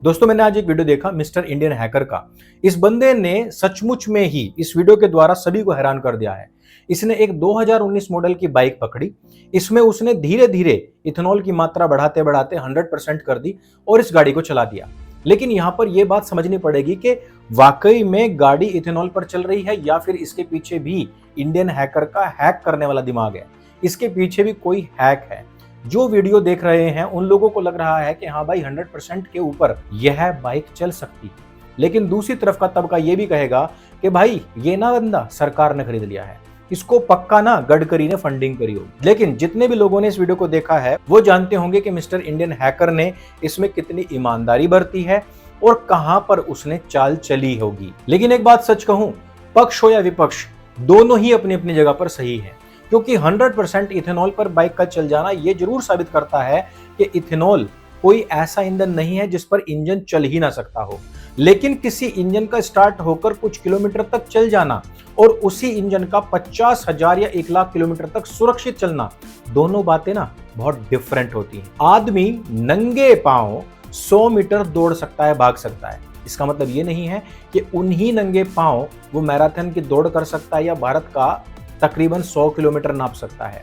दोस्तों मैंने आज एक वीडियो देखा मिस्टर इंडियन हैकर का। इस बंदे ने सचमुच में ही इस वीडियो के द्वारा सभी को हैरान कर दिया है। इसने एक 2019 मॉडल की बाइक पकड़ी, इसमें उसने धीरे धीरे इथेनॉल की मात्रा बढ़ाते बढ़ाते 100% कर दी और इस गाड़ी को चला दिया। लेकिन यहां पर यह बात समझनी पड़ेगी कि वाकई में गाड़ी इथेनॉल पर चल रही है या फिर इसके पीछे भी इंडियन हैकर का हैक करने वाला दिमाग है, इसके पीछे भी कोई हैक है। जो वीडियो देख रहे हैं उन लोगों को लग रहा है कि हाँ भाई 100% के ऊपर यह बाइक चल सकती है, लेकिन दूसरी तरफ का तबका ये भी कहेगा कि भाई ये ना बंदा सरकार ने खरीद लिया है, इसको पक्का ना गडकरी ने फंडिंग करी होगी। लेकिन जितने भी लोगों ने इस वीडियो को देखा है वो जानते होंगे कि मिस्टर इंडियन हैकर ने इसमें कितनी ईमानदारी बरती है और कहां पर उसने चाल चली होगी। लेकिन एक बात सच कहूं, पक्ष हो या विपक्ष, दोनों ही अपनी अपनी जगह पर सही है, क्योंकि 100% इथेनॉल पर बाइक का चल जाना यह जरूर साबित करता है कि इथेनॉल कोई ऐसा ईंधन नहीं है जिस पर इंजन चल ही ना सकता हो। लेकिन किसी इंजन का स्टार्ट होकर कुछ किलोमीटर तक चल जाना और उसी इंजन का 50,000 या 1,00,000 किलोमीटर तक सुरक्षित चलना, दोनों बातें ना बहुत डिफरेंट होती हैं। आदमी नंगे पांव 100 मीटर दौड़ सकता है, भाग सकता है, इसका मतलब ये नहीं है कि उन्हीं नंगे पांव वो मैराथन की दौड़ कर सकता है या भारत का तकरीबन 100 किलोमीटर नाप सकता है।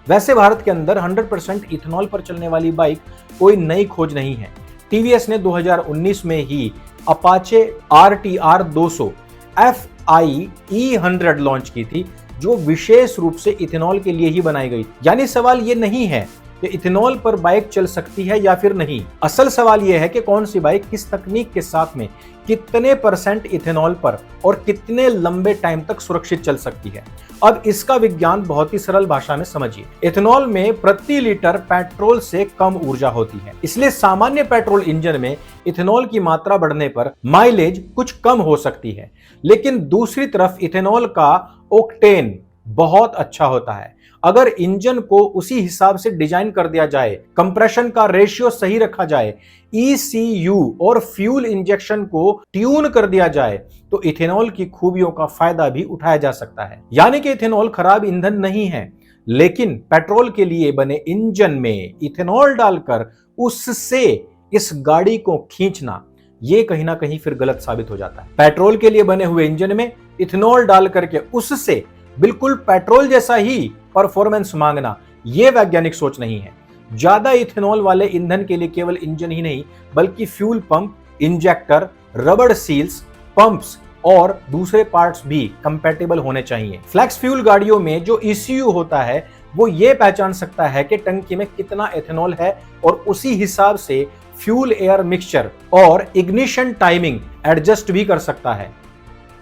वैसे भारत के अंदर 100% इथेनॉल पर चलने वाली बाइक कोई नई खोज नहीं है। टीवीएस ने 2019 में ही Apache RTR 200 FI E100 launch की थी, जो विशेष रूप से इथेनॉल के लिए ही बनाई गई। यानी सवाल ये नहीं है कि इथेनॉल पर बाइक चल सकती है या फिर नहीं, असल सवाल यह है कि कौन सी बाइक किस तकनीक के साथ में कितने % इथेनॉल पर और कितने लंबे टाइम तक सुरक्षित चल सकती है। अब इसका विज्ञान बहुत ही सरल भाषा में समझिए। इथेनॉल में प्रति लीटर पेट्रोल से कम ऊर्जा होती है, इसलिए सामान्य पेट्रोल इंजन में इथेनॉल की मात्रा बढ़ने पर माइलेज कुछ कम हो सकती है। लेकिन दूसरी तरफ इथेनॉल का ऑक्टेन बहुत अच्छा होता है। अगर इंजन को उसी हिसाब से डिजाइन कर दिया जाए, कंप्रेशन का रेशियो सही रखा जाए, ECU और फ्यूल इंजेक्शन को ट्यून कर दिया जाए, तो इथेनॉल की खूबियों का फायदा भी उठाया जा सकता है। यानी कि इथेनॉल खराब ईंधन नहीं है, लेकिन पेट्रोल के लिए बने इंजन में इथेनॉल डालकर उससे इस गाड़ी को खींचना, ये कहीं ना कहीं फिर गलत साबित हो जाता है। पेट्रोल के लिए बने हुए इंजन में इथेनॉल डाल करके उससे बिल्कुल पेट्रोल जैसा ही परफॉर्मेंस मांगना, यह वैज्ञानिक सोच नहीं है। ज्यादा इथेनॉल वाले ईंधन के लिए केवल इंजन ही नहीं बल्कि फ्यूल पंप, इंजेक्टर, रबड़ सील्स, पंप्स और दूसरे पार्ट्स भी कंपैटिबल होने चाहिए। फ्लैक्स फ्यूल गाड़ियों में जो ECU होता है वो ये पहचान सकता है कि टंकी में कितना इथेनॉल है और उसी हिसाब से फ्यूल एयर मिक्सचर और इग्निशन टाइमिंग एडजस्ट भी कर सकता है।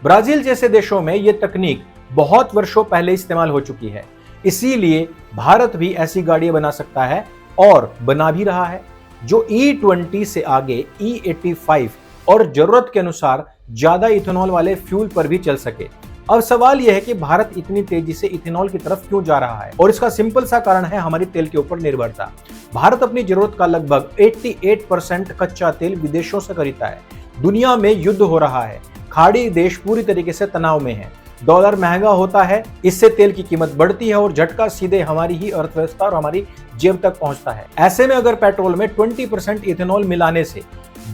ब्राजील जैसे देशों में यह तकनीक बहुत वर्षों पहले इस्तेमाल हो चुकी है, इसीलिए भारत भी ऐसी गाड़ियां बना सकता है और बना भी रहा है, जो E20 से आगे E85 और जरूरत के अनुसार ज्यादा इथेनॉल वाले फ्यूल पर भी चल सके। अब सवाल यह है कि भारत इतनी तेजी से इथेनॉल की तरफ क्यों जा रहा है, और इसका सिंपल सा कारण है हमारी तेल के ऊपर निर्भरता। भारत अपनी जरूरत का लगभग 88% कच्चा तेल विदेशों से खरीदता है। दुनिया में युद्ध हो रहा है, खाड़ी देश पूरी तरीके से तनाव में है, डॉलर महंगा होता है, इससे तेल की कीमत बढ़ती है और झटका सीधे हमारी ही अर्थव्यवस्था और हमारी जेब तक पहुंचता है। ऐसे में अगर पेट्रोल में 20% इथेनॉल मिलाने से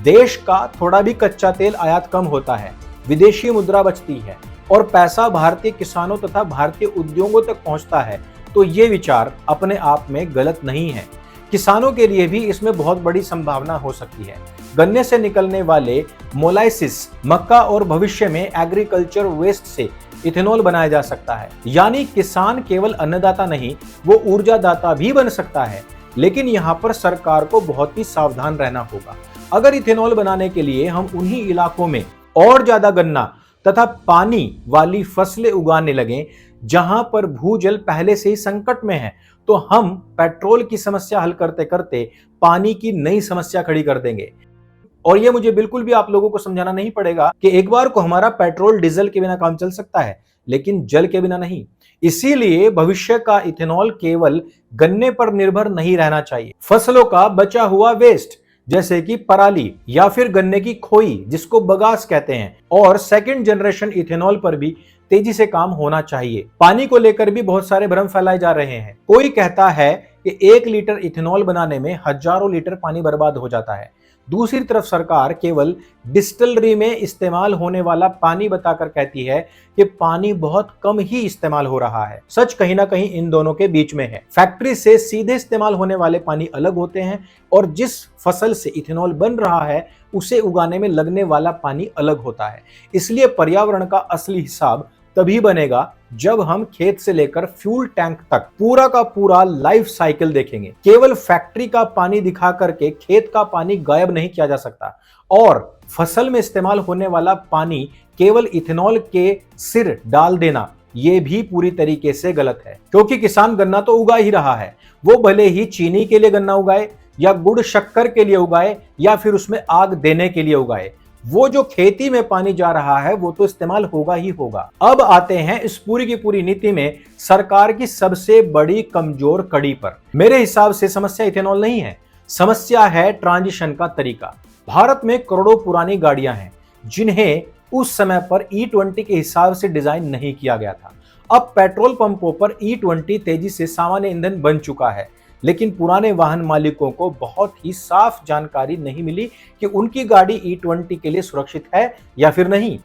देश का थोड़ा भी कच्चा तेल आयात कम होता है, विदेशी मुद्रा बचती है और पैसा भारतीय किसानों तथा भारतीय उद्योगों तक पहुंचता है, तो ये विचार अपने आप में गलत नहीं है। किसानों के लिए भी इसमें बहुत बड़ी संभावना हो सकती है। गन्ने से निकलने वाले मोलाइसिस, मक्का और भविष्य में एग्रीकल्चर वेस्ट से इथेनॉल बनाया जा सकता है। यानी किसान केवल अन्नदाता नहीं, वो ऊर्जादाता भी बन सकता है। लेकिन यहाँ पर सरकार को बहुत ही सावधान रहना होगा। अगर इथेनॉल बनाने के लिए हम उन्हीं इलाकों में और ज्यादा गन्ना तथा पानी वाली फसलें उगाने लगे जहां पर भूजल पहले से ही संकट में है, तो हम पेट्रोल की समस्या हल करते करते पानी की नई समस्या खड़ी कर देंगे। और ये मुझे बिल्कुल भी आप लोगों को समझाना नहीं पड़ेगा कि एक बार को हमारा पेट्रोल डीजल के बिना काम चल सकता है, लेकिन जल के बिना नहीं। इसीलिए भविष्य का इथेनॉल केवल गन्ने पर निर्भर नहीं रहना चाहिए। फसलों का बचा हुआ वेस्ट जैसे कि पराली या फिर गन्ने की खोई, जिसको बगास कहते हैं, और सेकंड जनरेशन इथेनॉल पर भी तेजी से काम होना चाहिए। पानी को लेकर भी बहुत सारे भ्रम फैलाए जा रहे हैं। कोई कहता है कि 1 लीटर इथेनॉल बनाने में हजारों लीटर पानी बर्बाद हो जाता है, दूसरी तरफ सरकार केवल डिस्टिलरी में इस्तेमाल होने वाला पानी बताकर कहती है कि पानी बहुत कम ही इस्तेमाल हो रहा है। सच कहीं ना कहीं इन दोनों के बीच में है। फैक्ट्री से सीधे इस्तेमाल होने वाले पानी अलग होते हैं और जिस फसल से इथेनॉल बन रहा है उसे उगाने में लगने वाला पानी अलग होता है। इसलिए पर्यावरण का असली हिसाब तभी बनेगा जब हम खेत से लेकर फ्यूल टैंक तक पूरा का पूरा लाइफ साइकिल देखेंगे। केवल फैक्ट्री का पानी दिखा करके खेत का पानी गायब नहीं किया जा सकता और फसल में इस्तेमाल होने वाला पानी केवल इथेनॉल के सिर डाल देना यह भी पूरी तरीके से गलत है, क्योंकि किसान गन्ना तो उगा ही रहा है। वो भले ही चीनी के लिए गन्ना उगाए या गुड़ शक्कर के लिए उगाए या फिर उसमें आग देने के लिए उगाए, वो जो खेती में पानी जा रहा है वो तो इस्तेमाल होगा ही होगा। अब आते हैं इस पूरी की पूरी नीति में सरकार की सबसे बड़ी कमजोर कड़ी पर। मेरे हिसाब से समस्या इथेनॉल नहीं है, समस्या है ट्रांजिशन का तरीका। भारत में करोड़ों पुरानी गाड़ियां हैं जिन्हें उस समय पर E20 के हिसाब से डिजाइन नहीं किया गया था। अब पेट्रोल पंपों पर E20 तेजी से सामान्य ईंधन बन चुका है, लेकिन पुराने वाहन मालिकों को बहुत ही साफ जानकारी नहीं मिली कि उनकी गाड़ी E20 के लिए सुरक्षित है या फिर नहीं।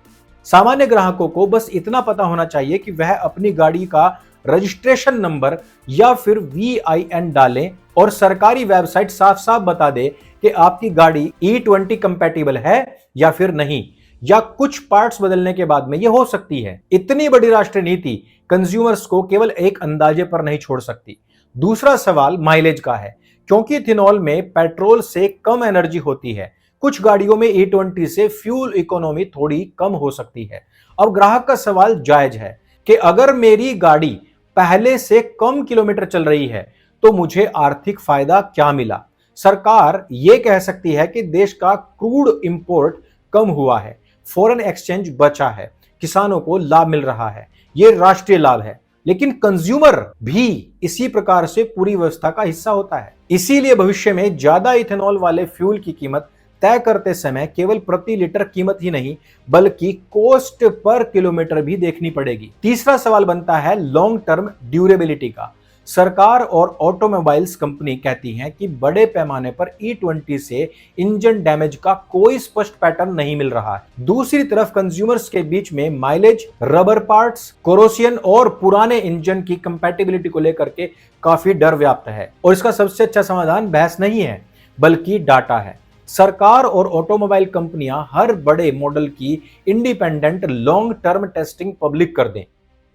सामान्य ग्राहकों को बस इतना पता होना चाहिए कि वह अपनी गाड़ी का रजिस्ट्रेशन नंबर या फिर VIN डालें और सरकारी वेबसाइट साफ साफ बता दे कि आपकी गाड़ी E20 कंपैटिबल है या फिर नहीं, या कुछ पार्ट्स बदलने के बाद में यह हो सकती है। इतनी बड़ी राष्ट्रीय नीति कंज्यूमर्स को केवल एक अंदाजे पर नहीं छोड़ सकती। दूसरा सवाल माइलेज का है, क्योंकि इथेनॉल में पेट्रोल से कम एनर्जी होती है। कुछ गाड़ियों में E20 से फ्यूल इकोनॉमी थोड़ी कम हो सकती है। अब ग्राहक का सवाल जायज है कि अगर मेरी गाड़ी पहले से कम किलोमीटर चल रही है तो मुझे आर्थिक फायदा क्या मिला। सरकार यह कह सकती है कि देश का क्रूड इंपोर्ट कम हुआ है, फॉरेन एक्सचेंज बचा है, किसानों को लाभ मिल रहा है, यह राष्ट्रीय लाभ है। लेकिन कंज्यूमर भी इसी प्रकार से पूरी व्यवस्था का हिस्सा होता है। इसीलिए भविष्य में ज्यादा इथेनॉल वाले फ्यूल की कीमत तय करते समय केवल प्रति लीटर कीमत ही नहीं बल्कि कॉस्ट पर किलोमीटर भी देखनी पड़ेगी। तीसरा सवाल बनता है लॉन्ग टर्म ड्यूरेबिलिटी का। सरकार और ऑटोमोबाइल्स कंपनी कहती हैं कि बड़े पैमाने पर E20 से इंजन डैमेज का कोई स्पष्ट पैटर्न नहीं मिल रहा है। दूसरी तरफ कंज्यूमर्स के बीच में माइलेज, रबर पार्ट्स, कोरोसियन और पुराने इंजन की कंपैटिबिलिटी को लेकर के काफी डर व्याप्त है और इसका सबसे अच्छा समाधान बहस नहीं है बल्कि डाटा है। सरकार और ऑटोमोबाइल कंपनियां हर बड़े मॉडल की independent long term testing public कर दें।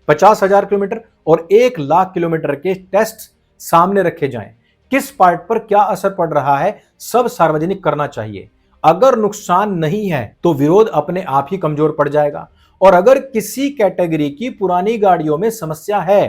50,000 किलोमीटर और 1,00,000 किलोमीटर के टेस्ट सामने रखे जाएं। किस पार्ट पर क्या असर पड़ रहा है सब सार्वजनिक करना चाहिए। अगर नुकसान नहीं है तो विरोध अपने आप ही कमजोर पड़ जाएगा और अगर किसी कैटेगरी की पुरानी गाड़ियों में समस्या है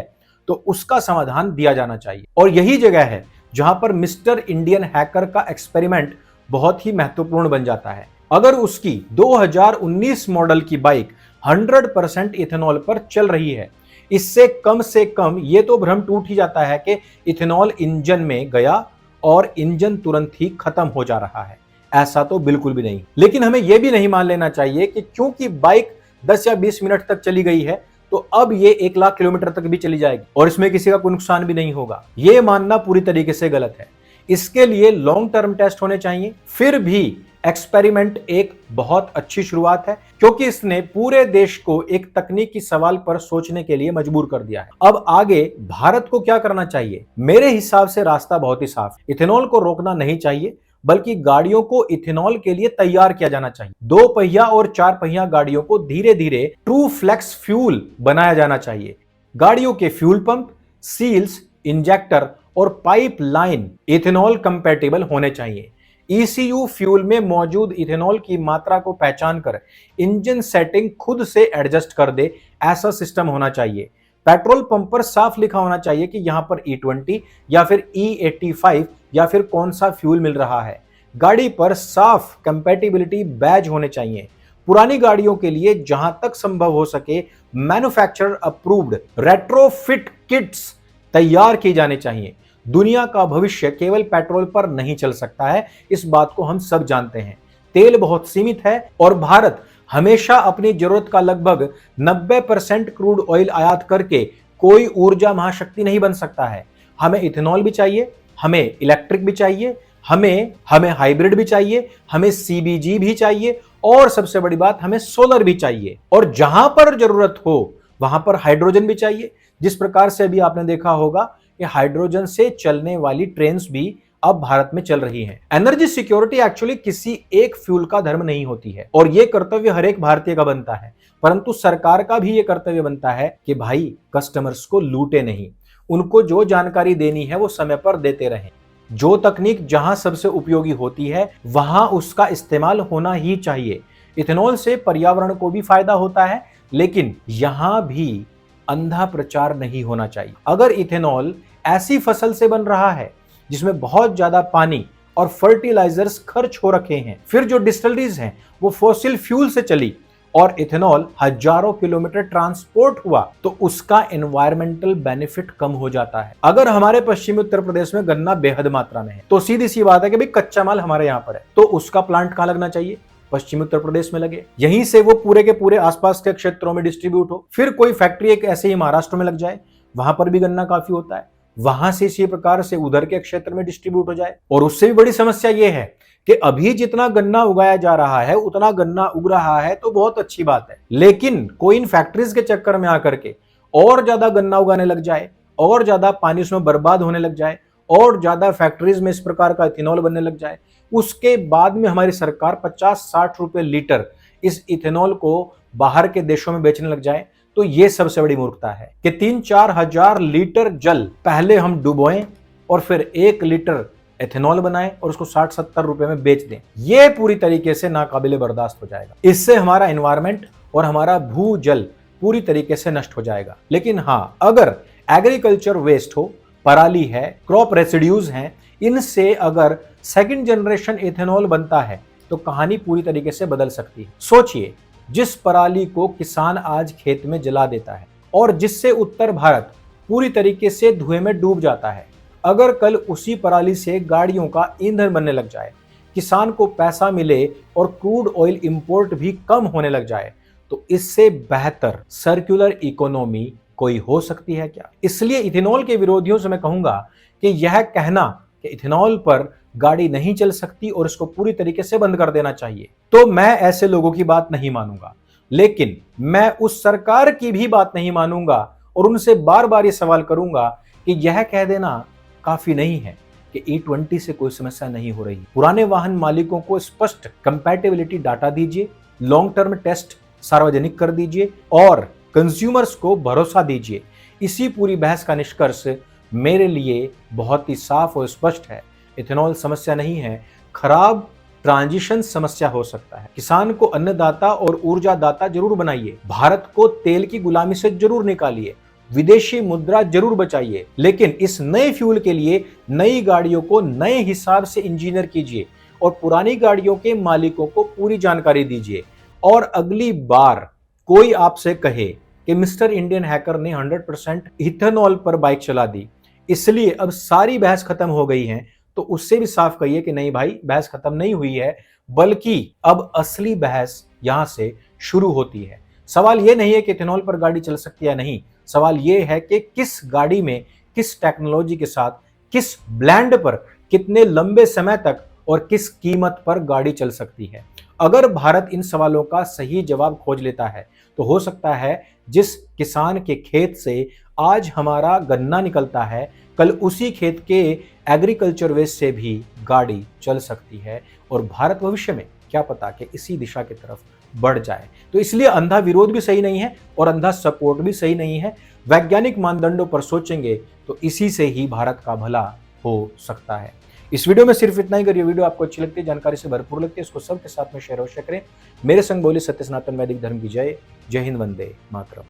तो उसका समाधान दिया जाना चाहिए। और यही जगह है जहां पर मिस्टर इंडियन हैकर का एक्सपेरिमेंट बहुत ही महत्वपूर्ण बन जाता है। अगर उसकी 2019 मॉडल की बाइक 100% इथेनॉल पर चल रही है, इससे कम से कम ये तो भ्रम टूट ही जाता है कि इथेनॉल इंजन में गया और इंजन तुरंत ही खत्म हो जा रहा है। ऐसा तो बिल्कुल भी नहीं। लेकिन हमें यह भी नहीं मान लेना चाहिए कि क्योंकि बाइक 10 या 20 मिनट तक चली गई है तो अब ये 1,00,000 किलोमीटर तक भी चली जाएगी और इसमें किसी का कोई नुकसान भी नहीं होगा। यह मानना पूरी तरीके से गलत है। इसके लिए लॉन्ग टर्म टेस्ट होने चाहिए। फिर भी एक्सपेरिमेंट एक बहुत अच्छी शुरुआत है क्योंकि इसने पूरे देश को एक तकनीकी सवाल पर सोचने के लिए मजबूर कर दिया है। अब आगे भारत को क्या करना चाहिए? मेरे हिसाब से रास्ता बहुत ही साफ है। इथेनॉल को रोकना नहीं चाहिए बल्कि गाड़ियों को इथेनॉल के लिए तैयार किया जाना चाहिए। 2 पहिया और 4 पहिया गाड़ियों को धीरे धीरे ट्रू फ्लेक्स फ्यूल बनाया जाना चाहिए। गाड़ियों के फ्यूल पंप, सील्स, इंजेक्टर और पाइपलाइन इथेनॉल कंपैटिबल होने चाहिए। ECU फ्यूल में मौजूद इथेनॉल की मात्रा को पहचान कर इंजन सेटिंग खुद से एडजस्ट कर दे, ऐसा सिस्टम होना चाहिए। पेट्रोल पंप पर साफ लिखा होना चाहिए कि यहां पर E20 या फिर E85 या फिर कौन सा फ्यूल मिल रहा है। गाड़ी पर साफ कंपैटिबिलिटी बैज होने चाहिए। पुरानी गाड़ियों के लिए जहां तक संभव हो सके मैन्युफैक्चरर अप्रूव्ड रेट्रोफिट किट्स तैयार की जाने चाहिए। दुनिया का भविष्य केवल पेट्रोल पर नहीं चल सकता है, इस बात को हम सब जानते हैं। तेल बहुत सीमित है और भारत हमेशा अपनी जरूरत का लगभग 90% क्रूड ऑयल आयात करके कोई ऊर्जा महाशक्ति नहीं बन सकता है। हमें इथेनॉल भी चाहिए, हमें इलेक्ट्रिक भी चाहिए, हमें हमें हाइब्रिड भी चाहिए, हमें सीबीजी भी चाहिए, और सबसे बड़ी बात हमें सोलर भी चाहिए, और जहां पर जरूरत हो वहां पर हाइड्रोजन भी चाहिए। जिस प्रकार से अभी आपने देखा होगा कि हाइड्रोजन से चलने वाली ट्रेन्स भी अब भारत में चल रही हैं। एनर्जी सिक्योरिटी एक्चुअली किसी एक फ्यूल का धर्म नहीं होती है, और यह कर्तव्य हर एक भारतीय का बनता है, परंतु सरकार का भी यह कर्तव्य बनता है कि भाई कस्टमर्स को लूटे नहीं, उनको जो जानकारी देनी है वो समय पर देते रहें। जो तकनीक जहां सबसे उपयोगी होती है वहां उसका इस्तेमाल होना ही चाहिए। इथेनॉल से पर्यावरण को भी फायदा होता है, लेकिन यहां भी अंधा प्रचार नहीं होना चाहिए। अगर इथेनॉल ऐसी फसल से बन रहा है जिसमें बहुत ज्यादा पानी और फर्टिलाइजर्स खर्च हो रखे हैं, फिर जो डिस्टिलरीज हैं वो फॉसिल फ्यूल से चली और इथेनॉल हजारों किलोमीटर ट्रांसपोर्ट हुआ, तो उसका एनवायरमेंटल बेनिफिट कम हो जाता है। अगर हमारे पश्चिमी उत्तर प्रदेश में गन्ना बेहद मात्रा में है, तो सीधी सी बात है कि भाई कच्चा माल हमारे यहां पर है, तो उसका प्लांट कहां लगना चाहिए? पश्चिमी उत्तर प्रदेश में लगे, यहीं से वो पूरे के पूरे आसपास के क्षेत्रों में डिस्ट्रीब्यूट हो। फिर कोई फैक्ट्री एक ऐसे ही महाराष्ट्र में लग जाए, वहां पर भी गन्ना काफी होता है, वहां से इसी प्रकार से उधर के क्षेत्र में डिस्ट्रीब्यूट हो जाए। और उससे भी बड़ी समस्या यह है कि अभी जितना गन्ना उगाया जा रहा है उतना गन्ना उग रहा है, तो बहुत अच्छी बात है, लेकिन कोई इन फैक्ट्रीज के चक्कर में आकर के और ज्यादा गन्ना उगाने लग जाए, और ज्यादा पानी उसमें बर्बाद होने लग जाए, और ज्यादा फैक्ट्रीज में इस प्रकार का इथेनॉल बनने लग जाए, उसके बाद में हमारी सरकार 50-60 रुपए लीटर इस इथेनॉल को बाहर के देशों में बेचने लग जाए, तो यह सबसे बड़ी मूर्खता है कि 3-4 हजार लीटर जल पहले हम डुबोएं और फिर 1 लीटर एथेनॉल बनाएं और उसको 60-70 रुपए में बेच दें। यह पूरी तरीके से नाकाबिले बर्दाश्त हो जाएगा। इससे हमारा एनवायरमेंट और हमारा भूजल पूरी तरीके से नष्ट हो जाएगा। लेकिन हां, अगर एग्रीकल्चर वेस्ट हो, पराली है, क्रॉप रेसिड्यूज हैं, इनसे अगर सेकंड जनरेशन एथेनॉल बनता है तो कहानी पूरी तरीके से बदल सकती है। सोचिए, जिस पराली को किसान आज खेत में जला देता है और जिससे उत्तर भारत पूरी तरीके से धुएं में डूब जाता है, अगर कल उसी पराली से गाड़ियों का ईंधन बनने लग जाए, किसान को पैसा मिले और क्रूड ऑयल इंपोर्ट भी कम होने लग जाए, तो इससे बेहतर सर्कुलर इकोनॉमी कोई हो सकती है क्या? इसलिए इथेनॉल के विरोधियों से मैं कहूंगा कि यह कहना कि इथेनॉल पर गाड़ी नहीं चल सकती और इसको पूरी तरीके से बंद कर देना चाहिए, तो मैं ऐसे लोगों की बात नहीं मानूंगा। लेकिन मैं उस सरकार की भी बात नहीं मानूंगा और उनसे बार बार ये सवाल करूंगा कि यह कह देना काफी नहीं है कि E20 से कोई समस्या नहीं हो रही। पुराने वाहन मालिकों को स्पष्ट कंपैटिबिलिटी डाटा दीजिए, लॉन्ग टर्म टेस्ट सार्वजनिक कर दीजिए और कंज्यूमर्स को भरोसा दीजिए। इसी पूरी बहस का निष्कर्ष मेरे लिए बहुत ही साफ और स्पष्ट है। इथेनॉल समस्या नहीं है, खराब ट्रांजिशन समस्या हो सकता है। किसान को अन्नदाता और ऊर्जा दाता जरूर बनाइए, भारत को तेल की गुलामी से जरूर निकालिए, विदेशी मुद्रा जरूर बचाइए, लेकिन इस नए फ्यूल के लिए नई गाड़ियों को नए हिसाब से इंजीनियर कीजिए और पुरानी गाड़ियों के मालिकों को पूरी जानकारी दीजिए। और अगली बार कोई आपसे कहे कि मिस्टर इंडियन हैकर ने 100% इथेनॉल पर बाइक चला दी, इसलिए अब सारी बहस खत्म हो गई है, तो उससे भी साफ कहिए कि नहीं भाई, बहस खत्म नहीं हुई है, बल्कि अब असली बहस यहां से शुरू होती है। सवाल यह नहीं है कि इथेनॉल पर गाड़ी चल सकती है नहीं, सवाल यह है कि किस गाड़ी में, किस टेक्नोलॉजी के साथ, किस ब्लेंड पर, कितने लंबे समय तक और किस कीमत पर गाड़ी चल सकती है। अगर भारत इन सवालों का सही जवाब खोज लेता है तो हो सकता है जिस किसान के खेत से आज हमारा गन्ना निकलता है, कल उसी खेत के एग्रीकल्चर वेस्ट से भी गाड़ी चल सकती है और भारत भविष्य में क्या पता कि इसी दिशा की तरफ बढ़ जाए। तो इसलिए अंधा विरोध भी सही नहीं है और अंधा सपोर्ट भी सही नहीं है। वैज्ञानिक मानदंडों पर सोचेंगे तो इसी से ही भारत का भला हो सकता है। इस वीडियो में सिर्फ इतना ही। अगर ये वीडियो आपको अच्छी लगती है, जानकारी से भरपूर लगती है, इसको सबके साथ में शेयर अवश्य करें। मेरे संग बोले सत्य सनातन वैदिक धर्म की जय। जय हिंद, वंदे मातरम।